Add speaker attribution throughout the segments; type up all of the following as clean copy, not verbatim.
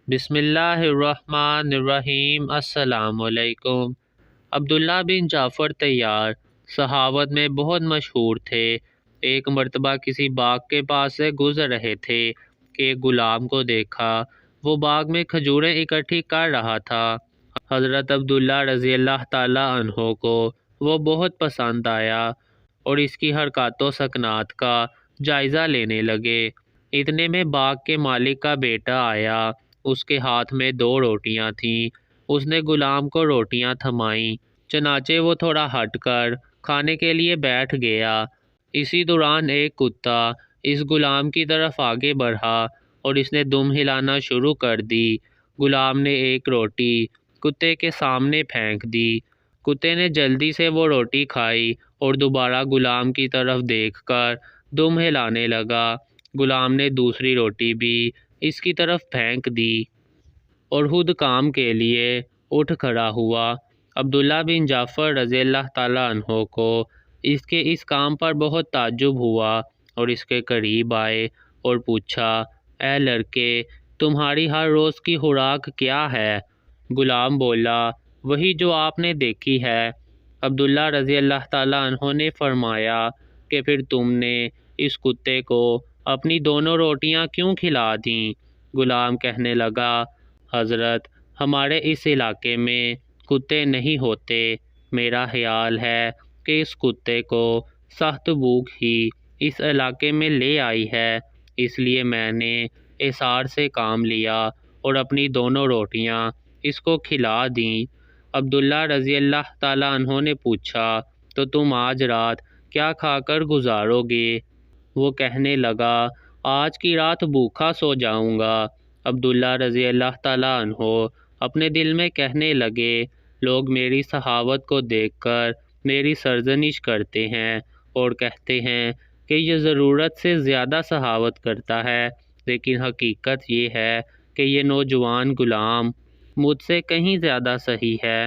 Speaker 1: بسم اللہ الرحمن الرحیم۔ السلام علیکم۔ عبداللہ بن جعفر طیار صحابت میں بہت مشہور تھے۔ ایک مرتبہ کسی باغ کے پاس سے گزر رہے تھے کہ ایک غلام کو دیکھا، وہ باغ میں کھجوریں اکٹھی کر رہا تھا۔ حضرت عبداللہ رضی اللہ تعالیٰ عنہ کو وہ بہت پسند آیا اور اس کی حرکات و سکنات کا جائزہ لینے لگے۔ اتنے میں باغ کے مالک کا بیٹا آیا، اس کے ہاتھ میں 2 روٹیاں تھیں۔ اس نے غلام کو روٹیاں تھمائیں، چنانچہ وہ تھوڑا ہٹ کر کھانے کے لیے بیٹھ گیا۔ اسی دوران ایک کتا اس غلام کی طرف آگے بڑھا اور اس نے دم ہلانا شروع کر دی۔ غلام نے ایک روٹی کتے کے سامنے پھینک دی۔ کتے نے جلدی سے وہ روٹی کھائی اور دوبارہ غلام کی طرف دیکھ کر دم ہلانے لگا۔ غلام نے دوسری روٹی بھی اس کی طرف پھینک دی اور خود کام کے لیے اٹھ کھڑا ہوا۔ عبداللہ بن جعفر رضی اللہ تعالیٰ عنہ کو اس کے اس کام پر بہت تعجب ہوا اور اس کے قریب آئے اور پوچھا، اے لڑکے، تمہاری ہر روز کی خوراک کیا ہے؟ غلام بولا، وہی جو آپ نے دیکھی ہے۔ عبداللہ رضی اللہ تعالیٰ عنہ نے فرمایا کہ پھر تم نے اس کتے کو اپنی دونوں روٹیاں کیوں کھلا دیں؟ غلام کہنے لگا، حضرت، ہمارے اس علاقے میں کتے نہیں ہوتے۔ میرا خیال ہے کہ اس کتے کو سخت بھوک ہی اس علاقے میں لے آئی ہے، اس لیے میں نے ایثار سے کام لیا اور اپنی دونوں روٹیاں اس کو کھلا دیں۔ عبداللہ رضی اللہ تعالیٰ عنہ نے پوچھا، تو تم آج رات کیا کھا کر گزارو گے؟ وہ کہنے لگا، آج کی رات بھوکا سو جاؤں گا۔ عبداللہ رضی اللہ تعالیٰ عنہ اپنے دل میں کہنے لگے، لوگ میری صحابت کو دیکھ کر میری سرزنش کرتے ہیں اور کہتے ہیں کہ یہ ضرورت سے زیادہ صحابت کرتا ہے، لیکن حقیقت یہ ہے کہ یہ نوجوان غلام مجھ سے کہیں زیادہ صحیح ہے۔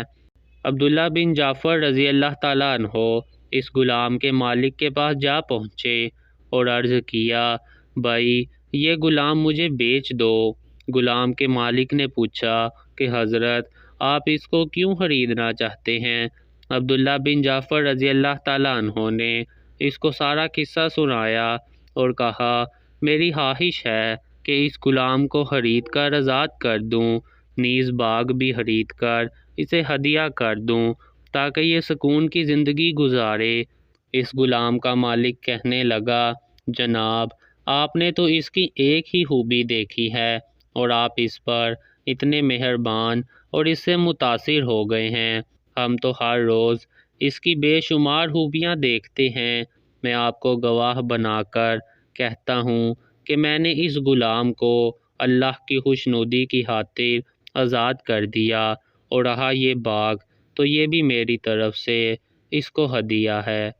Speaker 1: عبداللہ بن جعفر رضی اللہ تعالیٰ عنہ اس غلام کے مالک کے پاس جا پہنچے اور عرض کیا، بھائی، یہ غلام مجھے بیچ دو۔ غلام کے مالک نے پوچھا کہ حضرت، آپ اس کو کیوں خریدنا چاہتے ہیں؟ عبداللہ بن جعفر رضی اللہ تعالیٰ عنہ نے اس کو سارا قصہ سنایا اور کہا، میری خواہش ہے کہ اس غلام کو خرید کر آزاد کر دوں، نیز باغ بھی خرید کر اسے ہدیہ کر دوں تاکہ یہ سکون کی زندگی گزارے۔ اس غلام کا مالک کہنے لگا، جناب، آپ نے تو اس کی ایک ہی خوبی دیکھی ہے اور آپ اس پر اتنے مہربان اور اس سے متاثر ہو گئے ہیں۔ ہم تو ہر روز اس کی بے شمار خوبیاں دیکھتے ہیں۔ میں آپ کو گواہ بنا کر کہتا ہوں کہ میں نے اس غلام کو اللہ کی خوشنودی کی خاطر آزاد کر دیا، اور رہا یہ باغ تو یہ بھی میری طرف سے اس کو ہدیہ ہے۔